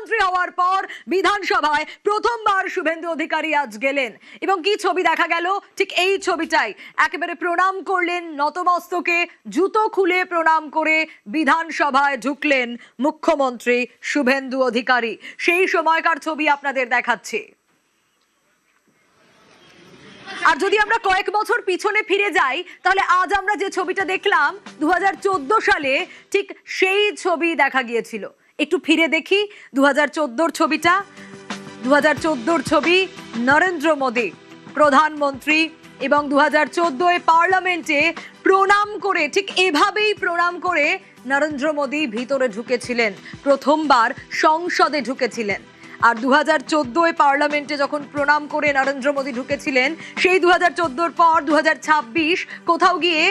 মুখ্যমন্ত্রী হওয়ার পর বিধানসভায় প্রথমবার শুভেন্দু অধিকারী আজ গেলেন এবং কি ছবি দেখা গেল ঠিক এই ছবিটাই। একেবারে প্রণাম করলেন, নতমস্তকে জুতো খুলে প্রণাম করে বিধানসভায় ঢুকলেন মুখ্যমন্ত্রী শুভেন্দু অধিকারী। সেই সময়কার ছবি আপনাদের দেখাচ্ছি। আর যদি আমরা কয়েক বছর পিছনে ফিরে যাই তাহলে আজ আমরা যে ছবিটা দেখলাম 2014 সালে ঠিক সেই ছবি দেখা গিয়েছিল। একটু ফিরে দেখি 2014 ছবিটা। 2014 ছবি, নরেন্দ্র মোদী প্রধানমন্ত্রী এবং 2014 পার্লামেন্টে প্রণাম করে, ঠিক এভাবেই প্রণাম করে নরেন্দ্র মোদী ভিতরে ঢুকেছিলেন, প্রথমবার সংসদে ঢুকেছিলেন। আর 2014 পার্লামেন্টে যখন প্রণাম করে নরেন্দ্র মোদী ঢুকেছিলেন, সেই 2014 পর 2026 কোথাও গিয়ে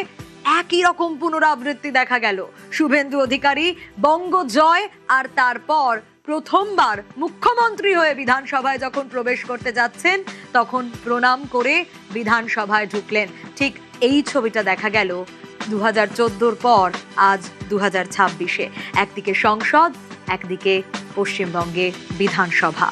একই রকম পুনরাবৃত্তি দেখা গেল। শুভেন্দু অধিকারী বঙ্গ জয় আর তারপর প্রথমবার মুখ্যমন্ত্রী হয়ে বিধানসভায় যখন প্রবেশ করতে যাচ্ছেন তখন প্রণাম করে বিধানসভায় ঢুকলেন। ঠিক এই ছবিটা দেখা গেল 2014 পর আজ 2026-এ। একদিকে সংসদ, একদিকে পশ্চিমবঙ্গে বিধানসভা।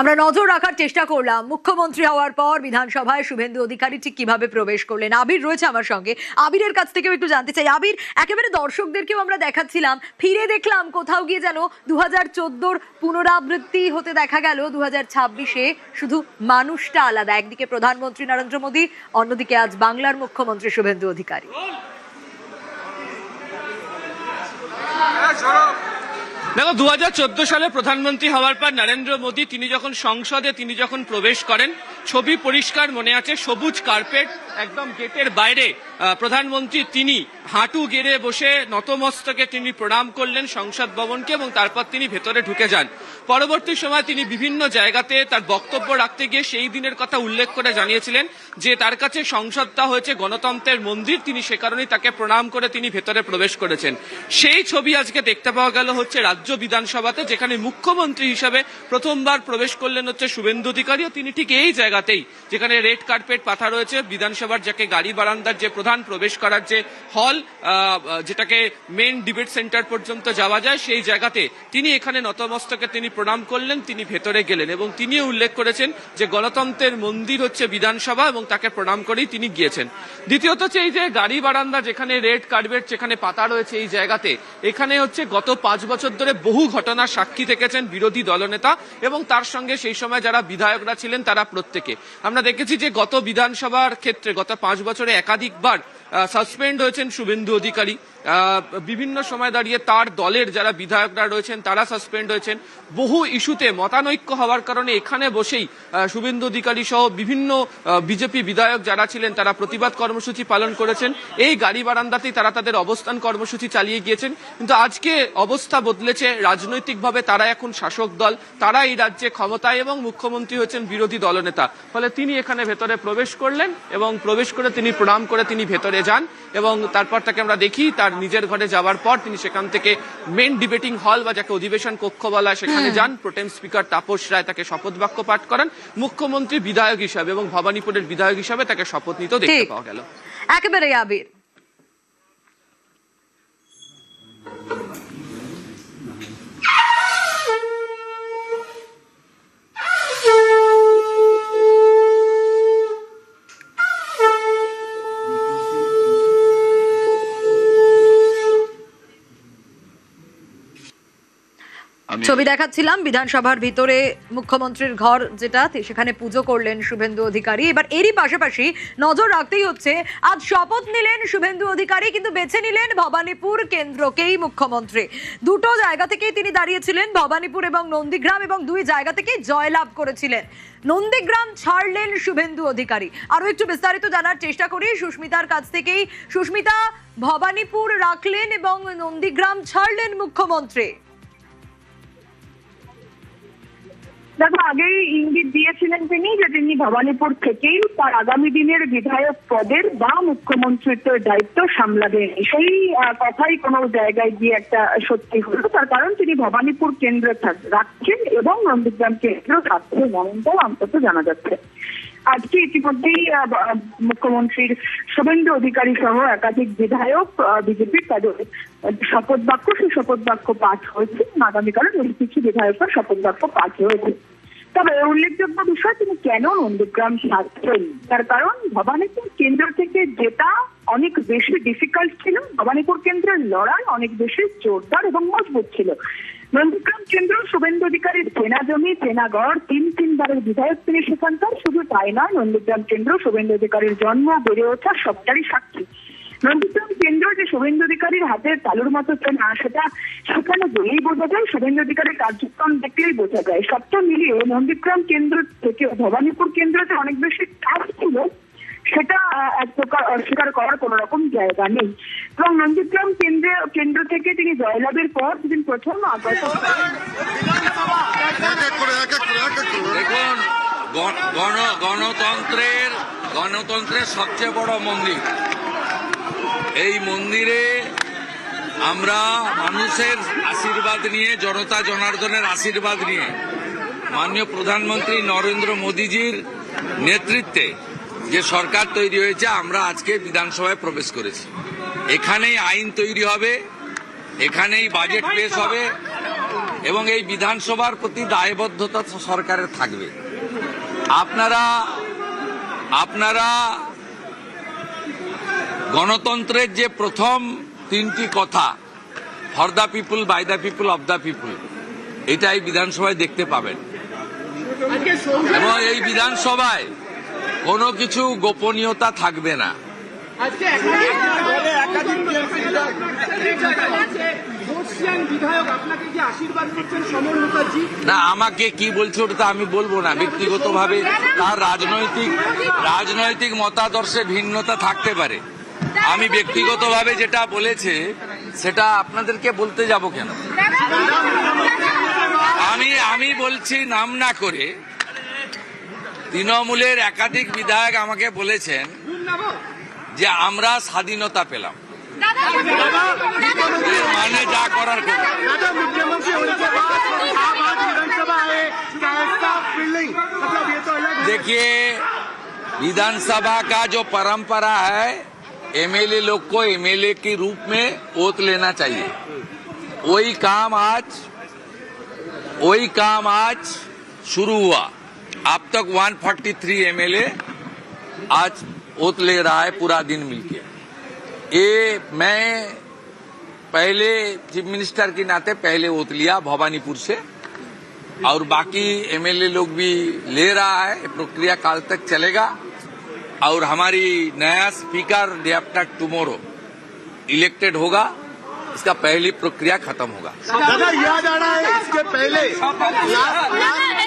আমরা নজর রাখার চেষ্টা করলাম মুখ্যমন্ত্রী হওয়ার পর বিধানসভায় শুভেন্দু অধিকারী ঠিক কিভাবে প্রবেশ করলেন। আবির রয়েছে আমার সঙ্গে, আবিরের কাছ থেকেও একটু জানতে চাই। আবির, একেবারে দর্শকদেরকেও আমরা দেখাচ্ছিলাম, ফিরে দেখলাম কোথাও গিয়ে যেন 2014 পুনরাবৃত্তি হতে দেখা গেল 2026-এ, শুধু মানুষটা আলাদা। একদিকে প্রধানমন্ত্রী নরেন্দ্র মোদী, অন্যদিকে আজ বাংলার মুখ্যমন্ত্রী শুভেন্দু অধিকারী। দেখো, 2014 সালে প্রধানমন্ত্রী হওয়ার পর নরেন্দ্র মোদী তিনি যখন সংসদে প্রবেশ করেন, ছবি পরিষ্কার মনে আছে। সবুজ কার্পেট, একদম গেটের বাইরে প্রধানমন্ত্রী তিনি হাঁটু গেড়ে বসে নতমস্তকে তিনি প্রণাম করলেন সংসদ ভবনকে এবং তারপর তিনি ভেতরে ঢুকে যান। পরবর্তী সময় তিনি বিভিন্ন জায়গাতে তার বক্তব্য রাখতে গিয়ে সেই দিনের কথা উল্লেখ করে জানিয়েছিলেন যে তার কাছে সংসদটা হয়েছে গণতন্ত্রের মন্দির, তিনি সে কারণেই তাকে প্রণাম করে তিনি ভেতরে প্রবেশ করেছেন। সেই ছবি আজকে দেখতে পাওয়া গেল হচ্ছে রাজ্য বিধানসভাতে, যেখানে মুখ্যমন্ত্রী হিসাবে প্রথমবার প্রবেশ করলেন হচ্ছে শুভেন্দু অধিকারী। তিনি ঠিক এই জায়গাতেই, যেখানে রেড কার্পেট পাতা রয়েছে, বিধানসভার যাকে গাড়ি বারান্দার যে প্রধান প্রবেশ করার যে হল, যেটাকে মেন ডিবেট সেন্টার পর্যন্ত যাওয়া যায়, সেই জায়গাতে তিনি এখানে নতমস্তকে তিনি প্রণাম করলেন, তিনি ভেতরে গেলেন এবং তিনিও উল্লেখ করেছেন যে গণতন্ত্রের মন্দির হচ্ছে বিধানসভা এবং তাকে প্রণাম করেই তিনি গিয়েছেন। দ্বিতীয়ত হচ্ছে এই যে গাড়ি বারান্দা, যেখানে রেড কার্পেট যেখানে পাতা রয়েছে, এই জায়গাতে এখানে হচ্ছে গত 5 বছর ধরে বহু ঘটনার সাক্ষী থেকেছেন বিরোধী দলনেতা এবং তার সঙ্গে সেই সময় যারা বিধায়করা ছিলেন তারা প্রত্যেকে। আমরা দেখেছি যে গত বিধানসভার ক্ষেত্রে গত 5 বছরে একাধিকবার সাসপেন্ড হয়েছেন শুভেন্দু অধিকারী। বিভিন্ন সময় দাঁড়িয়ে তার দলের যারা বিধায়করা রয়েছেন তারা সাসপেন্ড হয়েছেন। বহু ইস্যুতে মতানৈক্য হওয়ার কারণে এখানে বসেই শুভেন্দু অধিকারী সহ বিভিন্ন বিজেপি বিধায়ক যারা ছিলেন তারা প্রতিবাদ কর্মসূচি পালন করেছেন। এই গাড়ি বারান্দাতেই তারা তাদের অবস্থান কর্মসূচি চালিয়ে গিয়েছেন। কিন্তু আজকে অবস্থা বদলেছে, রাজনৈতিকভাবে তারা এখন শাসক দল, তারা এই রাজ্যে ক্ষমতায় এবং মুখ্যমন্ত্রী হচ্ছেন বিরোধী দলনেতা। ফলে তিনি এখানে ভেতরে প্রবেশ করলেন এবং প্রবেশ করে তিনি প্রণাম করে তিনি ভেতরে যান এবং তারপর তাকে আমরা দেখি তার নিজের ঘরে যাওয়ার পর তিনি সেখান থেকে মেন ডিবেটিং হল বা যাকে অধিবেশন কক্ষ বলা হয় সেখানে যান। প্রোটেম স্পিকার তাপস রায় তাকে শপথ বাক্য পাঠ করেন মুখ্যমন্ত্রী বিধায়ক হিসাবে এবং ভবানীপুরের বিধায়ক হিসাবে তাকে শপথ নিতেও দেখতে পাওয়া গেল। একেবারে আবির। ছবি দেখাচ্ছিলাম বিধানসভার ভিতরে মুখ্যমন্ত্রীর ঘর যেটা, সেখানে পুজো করলেন শুভেন্দু অধিকারী। এবার এরই পাশাপাশি নজর রাখতেই হচ্ছে, আজ শপথ নিলেন শুভেন্দু অধিকারী, কিন্তু বেছে নিলেন ভবানীপুর কেন্দ্রকেই মুখ্যমন্ত্রী। দুটো জায়গা থেকেই তিনি দাঁড়িয়েছিলেন, ভবানীপুর এবং নন্দীগ্রাম, এবং দুই জায়গা থেকেই জয়লাভ করেছিলেন। নন্দীগ্রাম ছাড়লেন শুভেন্দু অধিকারী। আরো একটু বিস্তারিত জানার চেষ্টা করি সুস্মিতার কাছ থেকেই। সুস্মিতা, ভবানীপুর রাখলেন এবং নন্দীগ্রাম ছাড়লেন মুখ্যমন্ত্রী। দেখো, আগেই ইঙ্গিত দিয়েছিলেন তিনি যে তিনি ভবানীপুর থেকেই তার আগামী দিনের বিধায়ক পদের বা মুখ্যমন্ত্রিত্বের দায়িত্ব সামলাবেন। সেই কথাই কোনো জায়গায় গিয়ে একটা সত্যি হলো। তার কারণ তিনি ভবানীপুর কেন্দ্র রাখছেন এবং নন্দীগ্রাম কেন্দ্র থাকছে, এমনটাও অন্তত জানা যাচ্ছে। আজকে ইতিমধ্যেই মুখ্যমন্ত্রীর শুভেন্দু অধিকারী সহ একাধিক বিধায়ক বিজেপির তাদের শপথ বাক্য, সেই শপথ বাক্য পাঠ হয়েছে। আগামীকাল বেশ কিছু বিধায়কের শপথ বাক্য পাঠ হয়েছে। তবে উল্লেখযোগ্য বিষয়, তিনি কেন নন্দীগ্রাম ছাড়ছেন তার কারণ ভবানীপুর কেন্দ্র থেকে জেতা অনেক বেশি ডিফিকাল্ট ছিল। ভবানীপুর কেন্দ্রের লড়াই অনেক বেশি জোরদার এবং মজবুত ছিল। নন্দীগ্রাম কেন্দ্র শুভেন্দু অধিকারীর চেনা জমি, চেনা গড়, তিনবারের বিধায়ক তিনি সেখানকার। শুধু তাই নয়, নন্দীগ্রাম কেন্দ্র শুভেন্দু অধিকারীর জন্ম, বেড়ে ওঠা সবটারই সাক্ষী। নন্দীগ্রাম কেন্দ্র যে শুভেন্দু অধিকারীর হাতের তালুর মতো চেনা, সেটা সেখানে গেলেই বোঝা যায়, শুভেন্দু অধিকারীর কার্যক্রম দেখলেই বোঝা যায়। সবটা মিলিয়ে নন্দীগ্রাম কেন্দ্র থেকে ভবানীপুর কেন্দ্রতে অনেক বেশি টাফ ছিল, সেটা এক প্রকার অস্বীকার করার কোন রকম জায়গা নেই। এবং নন্দীগ্রাম কেন্দ্র থেকে তিনি জয়লাভের পর সেদিন প্রথম দেখুন, গণতন্ত্রের সবচেয়ে বড় মন্দির, এই মন্দিরে আমরা মানুষের আশীর্বাদ নিয়ে, জনতা জনার্দনের আশীর্বাদ নিয়ে মাননীয় প্রধানমন্ত্রী নরেন্দ্র মোদীজির নেতৃত্বে যে সরকার তৈরি হয়েছে, আমরা আজকে বিধানসভায় প্রবেশ করেছি। এখানেই আইন তৈরি হবে, এখানেই বাজেট পেশ হবে এবং এই বিধানসভার প্রতি দায়বদ্ধতা সরকারের থাকবে। আপনারা গণতন্ত্রের যে প্রথম তিনটি কথা, for the people, by the people, of the people, এটা এই বিধানসভায় দেখতে পাবেন। এবং এই বিধানসভায় কোনো কিছু গোপনীয়তা থাকবে না। না, আমাকে কি বলছে ওটা আমি বলবো না। ব্যক্তিগতভাবে তার রাজনৈতিক মতাদর্শে ভিন্নতা থাকতে পারে। আমি ব্যক্তিগতভাবে যেটা বলেছে সেটা আপনাদেরকে বলতে যাব কেন? আমি বলছি নাম না করে, তৃণমূলের একাধিক বিধায়ক আমাকে বলেছেন যে আমরা স্বাধীনতা পেলাম, মানে যা করার কথা। देखिए, विधानसभा का जो परंपरा है, एमएलए लोग को एमएलए के रूप में ओत लेना चाहिए। वही काम आज शुरू हुआ। अब तक 143 एमएलए आज ओत ले रहा है पूरा दिन मिलके। ये मैं पहले चीफ मिनिस्टर के नाते पहले ओत लिया भवानीपुर से, और बाकी एमएलए लोग भी ले रहा है। प्रक्रिया काल तक चलेगा और हमारी नया speaker day after tomorrow elected होगा, इसका पहली प्रक्रिया खत्म होगा। दादा, याद आ रहा है इसके पहले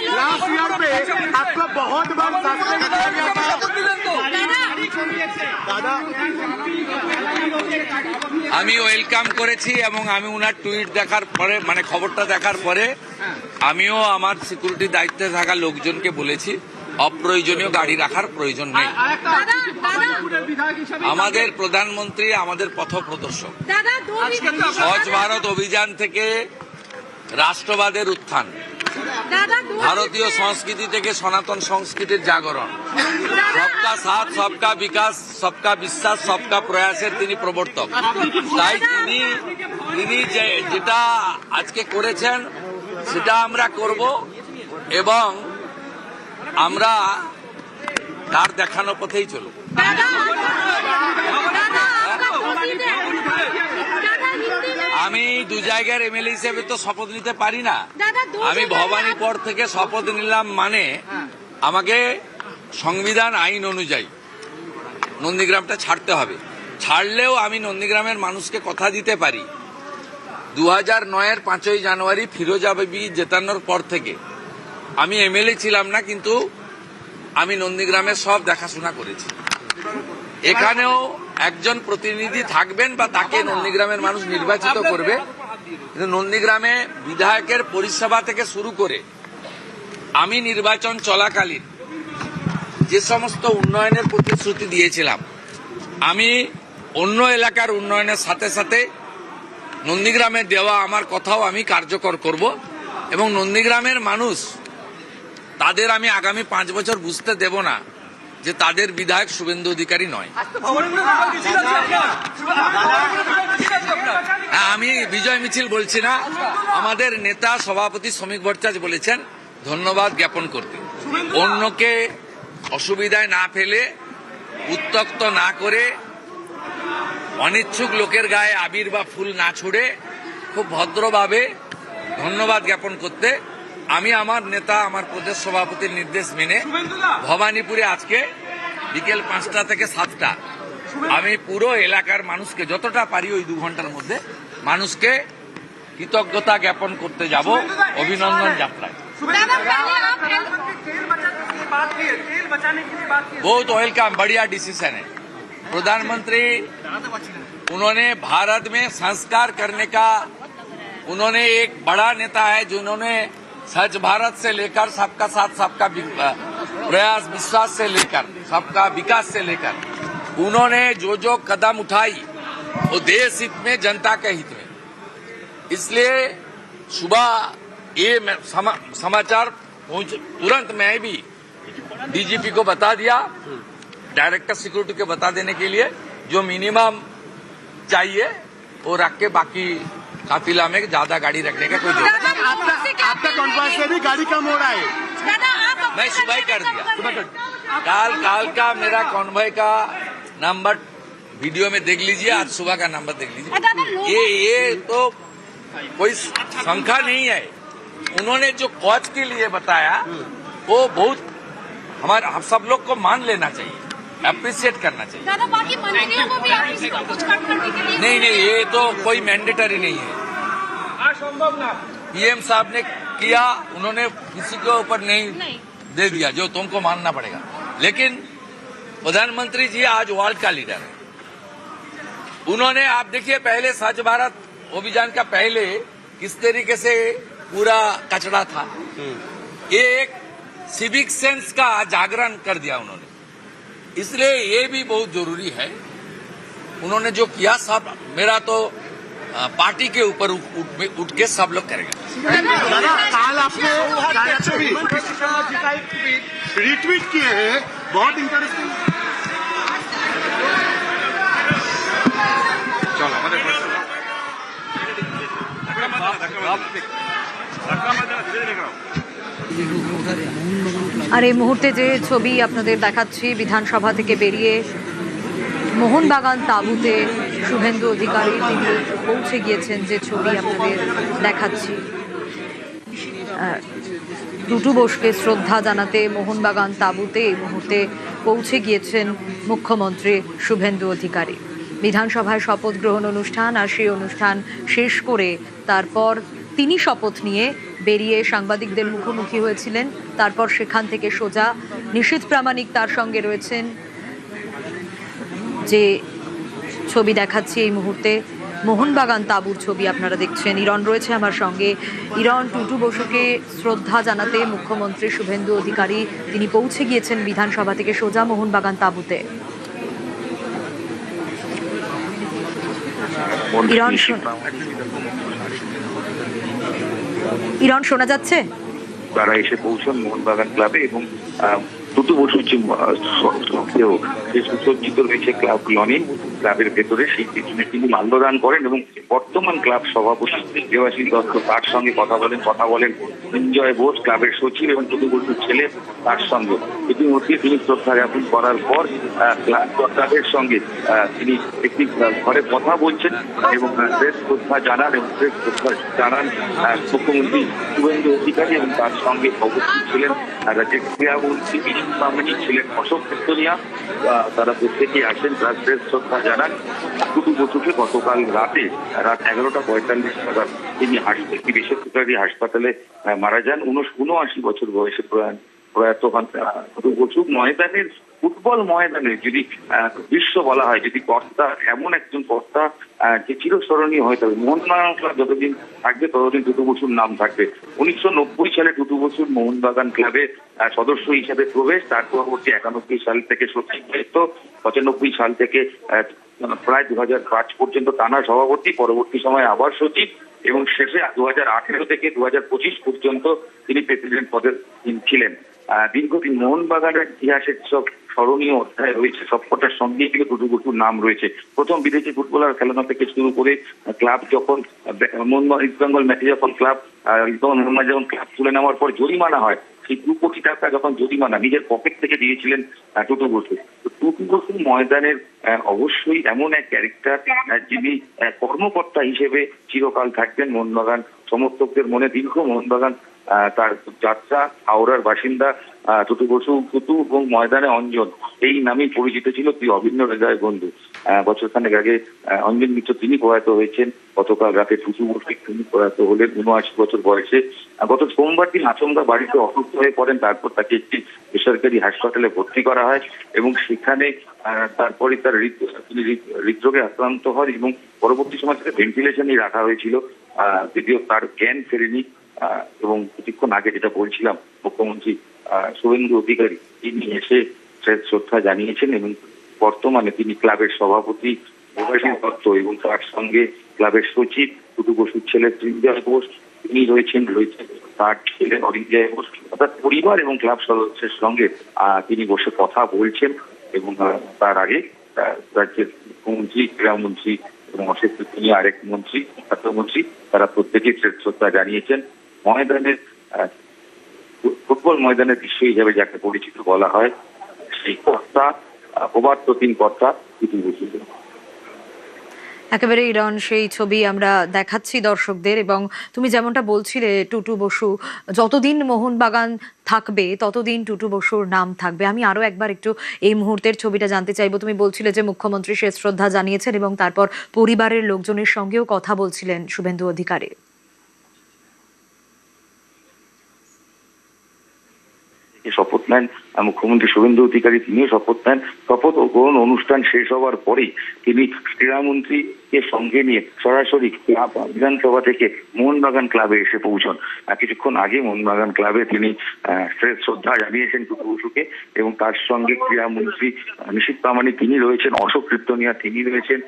लास्ट ईयर पे आपको बहुत बार सस्पेंड किया गया था। दादा, আমি ওয়েলকাম করেছি এবং আমি উনার টুইট দেখার পরে, মানে খবরটা দেখার পরে, আমিও আমার সিকিউরিটি দায়িত্বে থাকা লোকজনকে বলেছি অপ্রয়োজনীয় গাড়ি রাখার প্রয়োজন নেই। আমাদের প্রধানমন্ত্রী আমাদের পথপ্রদর্শক। স্বচ্ছ ভারত অভিযান থেকে রাষ্ট্রবাদের উত্থান, ভারতীয় সংস্কৃতি থেকে সনাতন সংস্কৃতির জাগরণ, সবকা সাথ, সবকা বিকাশ, সবকা বিশ্বাস, সবকা প্রয়াসের তিনি প্রবর্তক। তাই তিনি যেটা আজকে করেছেন সেটা আমরা করব এবং আমরা তার দেখানো পথেই চলব। আমি দু জায়গার এমএলএ হিসেবে তো শপথ নিতে পারি না। আমি ভবানীপুর থেকে শপথ নিলাম, মানে আমাকে সংবিধান আইন অনুযায়ী নন্দীগ্রামটা ছাড়তে হবে। ছাড়লেও আমি নন্দীগ্রামের মানুষকে কথা দিতে পারি, 2009-এর 5ই জানুয়ারি ফিরোজা বিবি জেতানোর পর থেকে আমি এমএলএ ছিলাম না, কিন্তু আমি নন্দীগ্রামের সব দেখাশোনা করেছি। এখানেও একজন প্রতিনিধি থাকবেন বা তাকে নন্দীগ্রামের মানুষ নির্বাচিত করবে, কিন্তু নন্দীগ্রামে বিধায়কের পরিষেবা থেকে শুরু করে আমি নির্বাচন চলাকালীন যে সমস্ত উন্নয়নের প্রতিশ্রুতি দিয়েছিলাম, আমি অন্য এলাকার উন্নয়নের সাথে সাথে নন্দীগ্রামে দেওয়া আমার কথাও আমি কার্যকর করব এবং নন্দীগ্রামের মানুষ তাদের আমি আগামী 5 বছর বুঝতে দেব না যে তাদের বিধায়ক শুভেন্দু অধিকারী নয়। হ্যাঁ, আমি বিজয় মিছিল বলছি না, আমাদের নেতা সভাপতি শ্রমিক ভট্টাচার্য বলেছেন ধন্যবাদ জ্ঞাপন করতে, অন্যকে অসুবিধায় না ফেলে, উত্ত্যক্ত না করে, অনিচ্ছুক লোকের গায়ে আবির বা ফুল না ছুড়ে খুব ভদ্রভাবে ধন্যবাদ জ্ঞাপন করতে আমি আমার নেতা, আমার প্রদেশ সভাপতির নির্দেশ মেনে ভবানীপুরে আজকে বিকেল 5টা থেকে 7টা আমি পুরো এলাকার মানুষকে যতটা পারি ওই 2 ঘন্টার মধ্যে মানুষকে কৃতজ্ঞতা জ্ঞাপন করতে যাব অভিনন্দন যাত্রায়। बहुत वेलकम, बढ़िया डिसीजन है। प्रधानमंत्री उन्होंने भारत में संस्कार करने का, उन्होंने एक बड़ा नेता है जिन्होंने स्वच्छ भारत से लेकर सबका साथ सबका प्रयास, विश्वास से लेकर सबका विकास से लेकर उन्होंने जो कदम उठाई वो देश हित में, जनता के हित में। इसलिए सुबह ये समाचार तुरंत मैं भी डीजीपी को बता दिया, डायरेक्टर सिक्योरिटी को बता देने के लिए जो मिनिमम चाहिए वो रख के बाकी काफिला में ज्यादा गाड़ी रखने का कोई जरूरत नहीं। आपका कॉन्फ्रेंस से भी गाड़ी कम हो रहा है। मैं सुबह ही कर दिया। काल का मेरा कॉन्वॉय का नंबर वीडियो में देख लीजिए, आज सुबह का नंबर देख लीजिए। ये तो कोई संख्या नहीं है, उन्होंने जो कॉज के लिए बताया वो बहुत हमारे हम सब लोग को मान लेना चाहिए, अप्रिशिएट करना चाहिए। दादा बाकी मंत्रियों को भी आप इसका कुछ कम करने के लिए नहीं, ये तो कोई मैंडेटरी नहीं है। पीएम साहब ने किया, उन्होंने किसी के ऊपर नहीं दे दिया जो तुमको मानना पड़ेगा। लेकिन प्रधानमंत्री जी आज वर्ल्ड का लीडर है। उन्होंने, आप देखिए पहले स्वच्छ भारत अभियान का पहले किस तरीके से पूरा कचरा था, ये एक सिविक सेंस का जागरण कर दिया उन्होंने, इसलिए ये भी बहुत जरूरी है। उन्होंने जो किया सब, मेरा तो पार्टी के ऊपर उठ के सब लोग करेंगे। दादा काल आपने रिट्वीट किए हैं, बहुत इंटरेस्टिंग। আর এই মুহূর্তে যে ছবি আপনাদের দেখাচ্ছি, বিধানসভা থেকে বেরিয়ে মোহনবাগান তাঁবুতে শুভেন্দু অধিকারী তিনি পৌঁছে গিয়েছেন, যে ছবি আপনাদের দেখাচ্ছি। টুটু বোসকে শ্রদ্ধা জানাতে মোহনবাগান তাঁবুতে এই মুহূর্তে পৌঁছে গিয়েছেন মুখ্যমন্ত্রী শুভেন্দু অধিকারী। বিধানসভায় শপথ গ্রহণ অনুষ্ঠান, আর সেই অনুষ্ঠান শেষ করে তারপর তিনি শপথ নিয়ে বেরিয়ে সাংবাদিকদের মুখোমুখি হয়েছিলেন। তারপর সেখান থেকে সোজা নিশীথ প্রামাণিক তার সঙ্গে রয়েছেন, যে ছবি দেখাচ্ছি এই মুহূর্তে মোহনবাগান তাঁবুর ছবি আপনারা দেখছেন। ইরন রয়েছে আমার সঙ্গে। ইরন, টুটু বসুকে শ্রদ্ধা জানাতে মুখ্যমন্ত্রী শুভেন্দু অধিকারী তিনি পৌঁছে গিয়েছেন বিধানসভা থেকে সোজা মোহনবাগান তাঁবুতে। ইরন শোনা যাচ্ছে? তারা এসে পৌঁছন মোহনবাগান ক্লাবে এবং টুটু বসুর যে সুসজ্জিত রয়েছে ক্লাব লনে, ক্লাবের ভেতরে সেই পিছনে তিনি মাল্যদান করেন এবং বর্তমান ক্লাব সভাপতি দেবাশিস দত্ত তার সঙ্গে কথা বলেন সঞ্জয় বোস ক্লাবের সচিব এবং টুটু বসুর ছেলে তার সঙ্গে। ইতিমধ্যে তিনি শ্রদ্ধা জ্ঞাপন করার পর ক্লাবের সঙ্গে তিনি একটি ঘরে কথা বলছেন এবং শ্রদ্ধা জানান মুখ্যমন্ত্রী শুভেন্দু অধিকারী এবং তার সঙ্গে উপস্থিত ছিলেন রাজ্যের ক্রীড়ামন্ত্রী প্রামাণিক ছিলেন অশোক ক্ষেত্রনিয়া। তারা প্রত্যেকেই আসেন, শ্রদ্ধা জানান। টুটু বসুকে গতকাল রাত 11:45 নাগাদ তিনি বেসরকারি হাসপাতালে মারা যান। 79 বছর বয়সে প্রয়াত হন টুটু বসু। ময়দানের, ফুটবল ময়দানের যদি বিশ্ব বলা হয়, যদি কর্তা, এমন একজন কর্তা যে চিরস্মরণীয় হয়ে থাকবে, মোহনবাগান ক্লাব যতদিন থাকবে ততদিন টুটু বসুর নাম থাকবে। 1990 সালে টুটু বসুর মোহনবাগান ক্লাবে সদস্য হিসেবে প্রবেশ, তার পরবর্তী 91 সাল থেকে সচিব দায়িত্ব, 95 সাল থেকে প্রায় 2005 পর্যন্ত টানা সভাপতি, পরবর্তী সময়ে আবার সচিব এবং শেষে 2018 থেকে 2025 পর্যন্ত তিনি প্রেসিডেন্ট পদে ছিলেন। দীর্ঘদিন মোহনবাগানের ইতিহাসের সব স্মরণীয় অধ্যায় রয়েছে, সবকটার সঙ্গেই কিন্তু টুটু বসুর নাম রয়েছে। প্রথম বিদেশি ফুটবলার খেলানো থেকে শুরু করে ক্লাব যখন ইস্ট বেঙ্গল ম্যানেজার ক্লাব যখন ক্লাব তুলে নেওয়ার পর জরিমানা হয়, সেই 2 কোটি টাকা যখন জরিমানা নিজের পকেট থেকে দিয়েছিলেন টুটু বসু। টুটু বসু ময়দানের অবশ্যই এমন এক ক্যারেক্টার যিনি কর্মকর্তা হিসেবে চিরকাল থাকবেন মোহনবাগান সমর্থকদের মনে। দীর্ঘ মোহনবাগান তার যাত্রা, হাওড়ার বাসিন্দা টুটু বসু, টুটু এবং ময়দানে অঞ্জন এই নামেই পরিচিত ছিল। তুই অভিন্ন হৃদয় বন্ধু। বছরখানেক আগে অঞ্জন মিত্র তিনি প্রয়াত হয়েছেন। গতকাল রাতে টুটু বসু তিনি প্রয়াত হলেন 79 বছর বয়সে। গত সোমবার দিন আচমকা বাড়িতে অসুস্থ হয়ে পড়েন, তারপর তাকে একটি বেসরকারি হাসপাতালে ভর্তি করা হয় এবং সেখানে তারপরে তার হৃদরোগে আক্রান্ত হয় এবং পরবর্তী সময় তাকে ভেন্টিলেশনেই রাখা হয়েছিল। যদিও তার জ্ঞান ফেরেনি এবং কিছুক্ষণ আগে যেটা বলছিলাম, মুখ্যমন্ত্রী শুভেন্দু অধিকারী তিনি এসে শ্রদ্ধা জানিয়েছেন এবং বর্তমানে তিনি ক্লাবের সভাপতি দেবাশিস দত্ত এবং তার সঙ্গে ক্লাবের সচিব টুটু বসুর ছেলে ত্রিঞ্জয় ঘোষ তিনি রয়েছেন তার ছেলে অরিঞ্জয় ঘোষ, অর্থাৎ পরিবার এবং ক্লাব সদস্যের সঙ্গে তিনি বসে কথা বলছেন। এবং তার আগে রাজ্যের মুখ্যমন্ত্রী, ক্রীড়ামন্ত্রী এবং অশেষ তিনি আরেক মন্ত্রী, স্বাস্থ্যমন্ত্রী, তারা প্রত্যেকেই শ্রদ্ধা জানিয়েছেন। ময়দানের ফুটবল ময়দানের দৃশ্য হিসাবে যাকে পরিচিত বলা হয় সেই কর্তা, প্রবাদ প্রতিম কর্তা টুটু বসু। একেবারে ইরন, সেই ছবি আমরা দেখাচ্ছি দর্শকদের। এবং তুমি যেমনটা বলছিলে, টুটু বসু যতদিন মোহনবাগান থাকবে ততদিন টুটু বসুর নাম থাকবে। আমি আরো একবার একটু এই মুহূর্তের ছবিটা জানতে চাইবো। তুমি বলছিলে যে মুখ্যমন্ত্রী শেষ শ্রদ্ধা জানিয়েছেন এবং তারপর পরিবারের লোকজনের সঙ্গেও কথা বলছিলেন শুভেন্দু অধিকারী। শপথ নেন মুখ্যমন্ত্রী শুভেন্দু অধিকারী, তিনিও শপথ নেন। শপথ ও গ্রহণ অনুষ্ঠান শেষ হওয়ার পরেই তিনি ক্রীড়ামন্ত্রীকে সঙ্গে নিয়ে সরাসরি ক্লাব বিধানসভা থেকে মোহনবাগান ক্লাবে এসে পৌঁছন। কিছুক্ষণ আগে মোহনবাগান ক্লাবে তিনি শেষ শ্রদ্ধা জানিয়েছেন টুটু বসুকে এবং তার সঙ্গে ক্রীড়ামন্ত্রী নিশীথ প্রামাণিক তিনি রয়েছেন, অশোক কীর্তনিয়া তিনি রয়েছেন,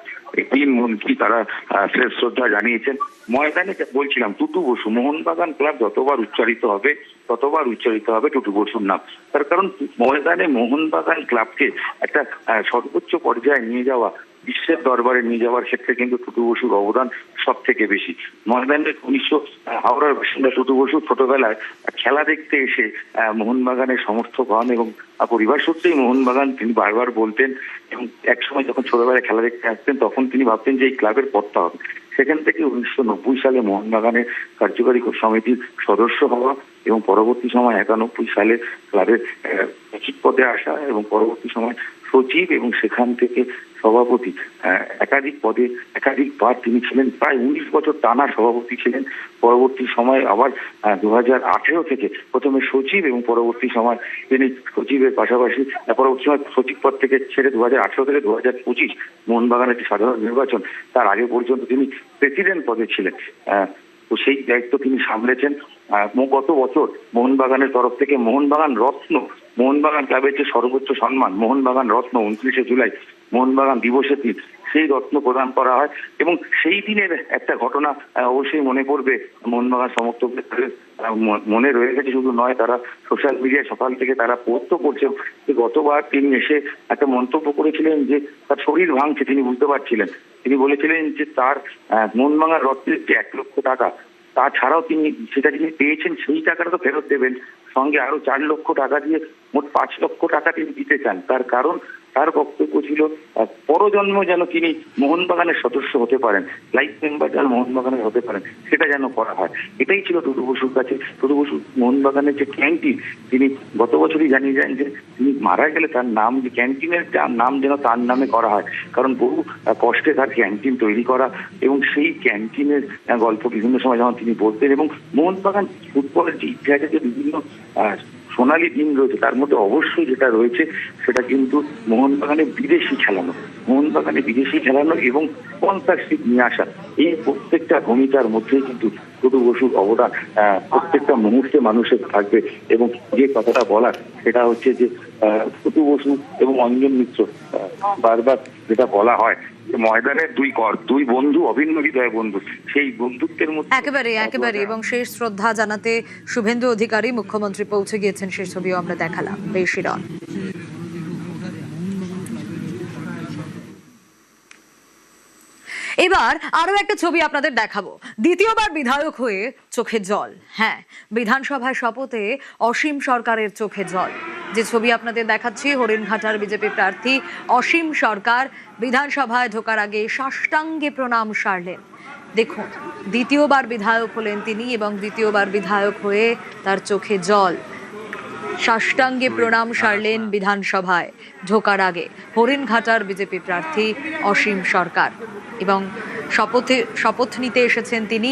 3 মন্ত্রী তারা শেষ শ্রদ্ধা জানিয়েছেন। ময়দানে বলছিলাম টুটু বসু, মোহনবাগান ক্লাব যতবার উচ্চারিত হবে ততবার উচ্চারিত হবে টুটু বসুর নাম। তার কারণ ময়দানে মোহনবাগান ক্লাবকে একটা সর্বোচ্চ পর্যায়ে নিয়ে যাওয়া, বিশ্বের দরবারে নিয়ে যাওয়ার ক্ষেত্রে কিন্তু টুটু বসুর অবদান সব থেকে বেশি। ময়দানের হাওড়ার বাসিন্দা টুটু বসু ছোটবেলায় খেলা দেখতে এসে মোহনবাগানের সমর্থক হন এবং পরিবার সূত্রেই মোহনবাগান তিনি বারবার বলতেন এবং একসময় যখন ছোটবেলায় খেলা দেখতে আসতেন তখন তিনি ভাবতেন যে এই ক্লাবের কর্তা হবে। সেখান থেকে 1990 সালে মোহনবাগানের কার্যকারী সমিতির সদস্য হওয়া এবং পরবর্তী সময় 91 সালে ক্লাবের সচিব পদে আসা এবং পরবর্তী সময় সচিব এবং সেখান থেকে সভাপতি, একাধিক পদে একাধিকবার তিনি ছিলেন। প্রায় 19 বছর টানা সভাপতি ছিলেন। পরবর্তী সময় আবার 2018 থেকে প্রথমে সচিব এবং পরবর্তী সময় তিনি সচিবের পাশাপাশি পরবর্তী সময় সচিব পদ থেকে ছেড়ে 2018 থেকে 2025 মোহনবাগানের একটি সাধারণ নির্বাচন, তার আগে পর্যন্ত তিনি প্রেসিডেন্ট পদে ছিলেন। তো সেই দায়িত্ব তিনি সামলেছেন। গত বছর মোহনবাগানের তরফ থেকে মোহনবাগান রত্ন, মোহনবাগান ক্লাবের যে সর্বোচ্চ সম্মান মোহনবাগান রত্ন 29শে জুলাই মোহনবাগান দিবসের দিন সেই রত্ন প্রদান করা হয় এবং সেই দিনের একটা ঘটনা অবশ্যই মনে পড়বে মোহনবাগান সমর্থকদের মনে রয়ে গেছে। শুধু নয়, তারা সোশ্যাল মিডিয়ায় সকাল থেকে তারা পোস্ট করছেন যে গতবার তিনি এসে একটা মন্তব্য করেছিলেন যে তার শরীর ভাঙছে, তিনি বুঝতে পারছিলেন। তিনি বলেছিলেন যে তার মোহনবাগান রত্নের যে 1 লক্ষ টাকা, তাছাড়াও তিনি সেটা যিনি পেয়েছেন সেই টাকাটা তো ফেরত দেবেন, সঙ্গে আরো 4 লক্ষ টাকা দিয়ে মোট 5 লক্ষ টাকা তিনি দিতে চান। তার কারণ তার বক্তব্য ছিল পরজন্ম যেন তিনি মোহনবাগানের সদস্য হতে পারেন, লাইফ মেম্বার যেন মোহনবাগানের হতে পারেন, সেটা যেন করা হয়। এটাই ছিল টুটু বসুর কাছে। টুটু বসু মোহনবাগানের যে ক্যান্টিন, তিনি গত বছরই জানিয়ে যান যে তিনি মারা গেলে তার নাম, যে ক্যান্টিনের নাম যেন তার নামে করা হয়, কারণ বহু কষ্টে তার ক্যান্টিন তৈরি করা এবং সেই ক্যান্টিনের গল্প বিভিন্ন সময় যেমন তিনি বলতেন। এবং মোহনবাগান ফুটবলের যে ইতিহাসে যে বিভিন্ন সোনালী দিন রয়েছে তার মধ্যে অবশ্যই যেটা রয়েছে সেটা কিন্তু মোহনবাগানে বিদেশি খেলানো, মোহনবাগানে বিদেশি খেলানো এবং স্পন্সরশিপ নিয়ে আসা, এই প্রত্যেকটা ভূমিকার মধ্যেই কিন্তু টুটু বসুর অবদান প্রত্যেকটা মুহূর্তে মানুষের থাকবে। এবং যে কথাটা বলার সেটা হচ্ছে যে টুটু বসু এবং অঞ্জন মিত্র বারবার যেটা বলা হয় যে ময়দানের দুই বন্ধু, অভিন্ন হৃদয় বন্ধু, সেই বন্ধুত্বের মধ্যে একেবারে এবং শেষ শ্রদ্ধা জানাতে শুভেন্দু অধিকারী মুখ্যমন্ত্রী পৌঁছে গিয়েছেন, সেই ছবিও আমরা দেখালাম। বেশিরন এবার আরো একটা ছবি আপনাদের দেখাবো। দ্বিতীয়বার বিধায়ক হয়ে চোখে জল। হ্যাঁ, বিধানসভায় শপথে অসীম সরকারের চোখে জল। যে ছবি আপনাদের দেখাচ্ছি, হরিণঘাটার বিজেপি প্রার্থী অসীম সরকার বিধানসভায় ঢোকার আগে সাষ্টাঙ্গে প্রণাম সারলেন। দেখুন, দ্বিতীয়বার বিধায়ক হলেন তিনি এবং দ্বিতীয়বার বিধায়ক হয়ে তার চোখে জল। সাষ্টাঙ্গে প্রণাম সারলেন বিধানসভায় ঢোকার আগে হরিণঘাটার বিজেপি প্রার্থী অসীম সরকার এবং শপথ নিতে এসেছেন তিনি।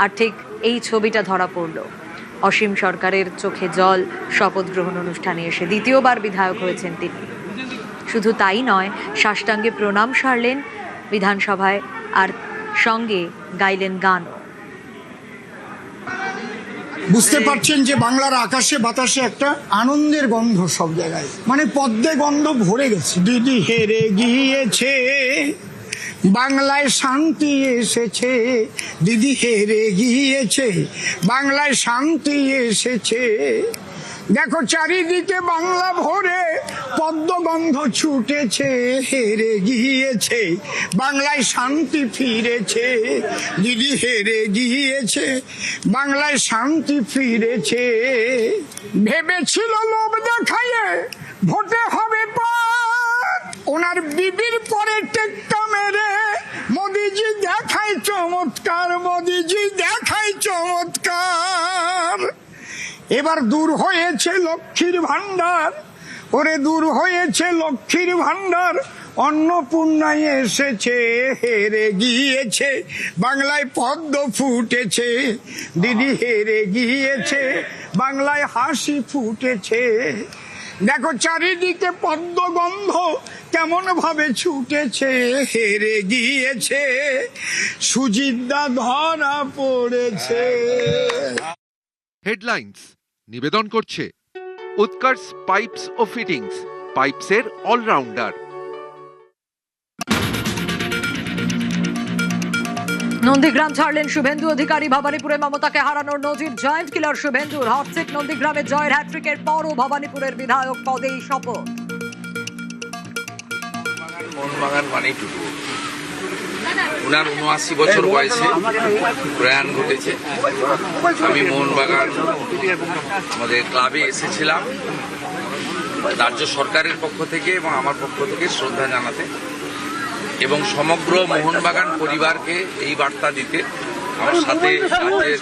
আর ঠিক এই ছবিটা ধরা পড়ল, অসীম সরকারের চোখে জল শপথ গ্রহণ অনুষ্ঠানে এসে দ্বিতীয়বার বিধায়ক হয়েছেন তিনি। শুধু তাই নয়, সাষ্টাঙ্গে প্রণাম সারলেন বিধানসভায় আর সঙ্গে গাইলেন গানও। বুঝতে পারছেন যে বাংলার আকাশে বাতাসে একটা আনন্দের গন্ধ সব জায়গায়, মানে পদ্মে গন্ধ ভরে গেছে। দিদি হেরে গিয়েছে, বাংলায় শান্তি এসেছে। দিদি হেরে গিয়েছে, বাংলায় শান্তি এসেছে। দেখো চারিদিকে বাংলা ভরে পদ্মগন্ধ ছুটেছে। হেরে গিয়েছে, বাংলায় শান্তি ফিরেছে। দিদি হেরে গিয়েছে, বাংলায় শান্তি ফিরেছে। ভেবেছিল লোভ দেখাইয়ে ভোটে হবে পার, ওনার বিবির পরে টেক্কা মেরে মোদিজি দেখায় চমৎকার। মোদিজি দেখায় চমৎকার। এবার দূর হয়েছে লক্ষ্মীর ভান্ডার, ওরে দূর হয়েছে লক্ষ্মীর ভান্ডার। অন্নপূর্ণায় এসেছে। হেরে গিয়েছে, বাংলায় পদ্ম ফুটেছে। দিদি হেরে গিয়েছে, বাংলায় হাসি ফুটেছে। দেখো চারিদিকে পদ্মগন্ধ কেমন ভাবে ছুটেছে। হেরে গিয়েছে, সুজিতদা ধরা পড়েছে। হেডলাইন্স নিবেদন করছে উৎকর্ষ পাইপস ও ফিটিংস, পাইপসের অলরাউন্ডার। নন্দীগ্রাম ছাড়লেন শুভেন্দু অধিকারী। ভবানীপুরে মমতাকে হারানোর নজির জয়েন্ট কিলার শুভেন্দুর। হটসিট নন্দীগ্রামে জয়ের হ্যাট্রিকের পরও ভবানীপুরের বিধায়ক পদেই শপথ। মোহনবাগান মানেই টুটু। উনার ৭৯ বছর বয়সে প্রয়াণ ঘটেছে। আমি মোহনবাগান আমাদের ক্লাবে এসেছিলাম রাজ্য সরকারের পক্ষ থেকে এবং আমার পক্ষ থেকে শ্রদ্ধা জানাতে এবং সমগ্র মোহনবাগান পরিবারকে এই বার্তা দিতে। আমার সাথে রাজ্যের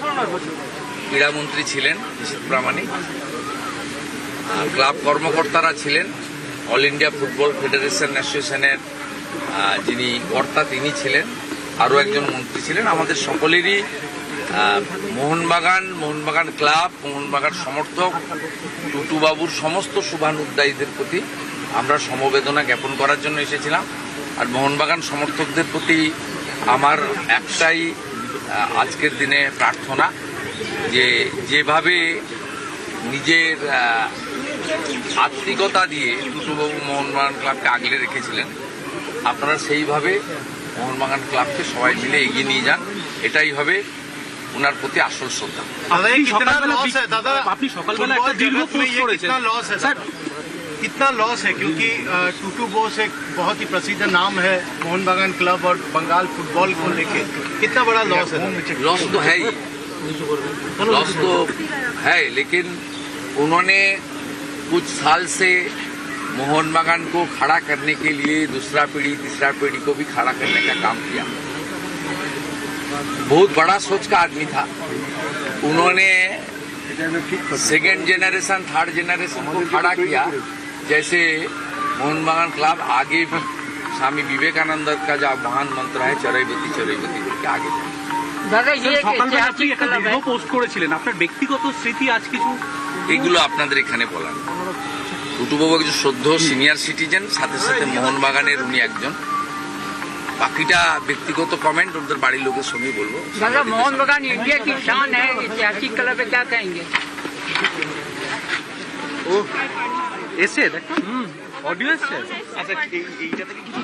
ক্রীড়ামন্ত্রী ছিলেন নিশীথ প্রামাণিক, ক্লাব কর্মকর্তারা ছিলেন, অল ইন্ডিয়া ফুটবল ফেডারেশন অ্যাসোসিয়েশনের যিনি কর্তা তিনি ছিলেন, আরও একজন মন্ত্রী ছিলেন। আমাদের সকলেরই মোহনবাগান ক্লাব, মোহনবাগান সমর্থক, টুটুবাবুর সমস্ত শুভানুধ্যায়ীদের প্রতি আমরা সমবেদনা জ্ঞাপন করার জন্য এসেছিলাম। আর মোহনবাগান সমর্থকদের প্রতি আমার একটাই আজকের দিনে প্রার্থনা যে যেভাবে নিজের আত্মিকতা দিয়ে টুটুবাবু মোহনবাগান ক্লাবকে আগলে রেখেছিলেন, আপনারা সেইভাবে মোহনবাগান ক্লাবকে সবাই মিলে এগিয়ে নিয়ে যান। এটাই হবে ওনার প্রতি আসল শ্রদ্ধা। कितना लॉस है क्योंकि टूटू बोस एक बहुत ही प्रसिद्ध नाम है मोहनबागान क्लब और बंगाल फुटबॉल को लेके, कितना बड़ा लॉस है? लॉस तो है ही, लॉस तो है, लेकिन उन्होंने कुछ साल से मोहनबागान को खड़ा करने के लिए दूसरा पीढ़ी तीसरा पीढ़ी को भी खड़ा करने का काम किया। बहुत बड़ा सोच का आदमी था। उन्होंने सेकेंड जनरेशन थर्ड जनरेशन को खड़ा किया। जैसे मोहनबागान क्लब आगे भी स्वामी विवेकानंद का जो महान मंत्र है चरैबती चरैबती के आगे দাদা আপনি একটা ভিডিও পোস্ট করেছিলেন, আপনার ব্যক্তিগত স্মৃতি আজ কিছু এগুলো আপনাদের এখানে বলার। টুটুবাবু একজন শ্রদ্ধেয় সিনিয়র সিটিজেন, সাথে সাথে মোহনবাগানের উনি একজন। বাকিটা ব্যক্তিগত কমেন্ট ওদের বাড়ির লোকের সঙ্গে বলবো। दादा मोहनबागान इंडिया की शान है, ऐतिहासिक क्लब है, क्या कहेंगे? এসে দেখুন অডিও এসছে? আচ্ছা এইটা থেকে কিছু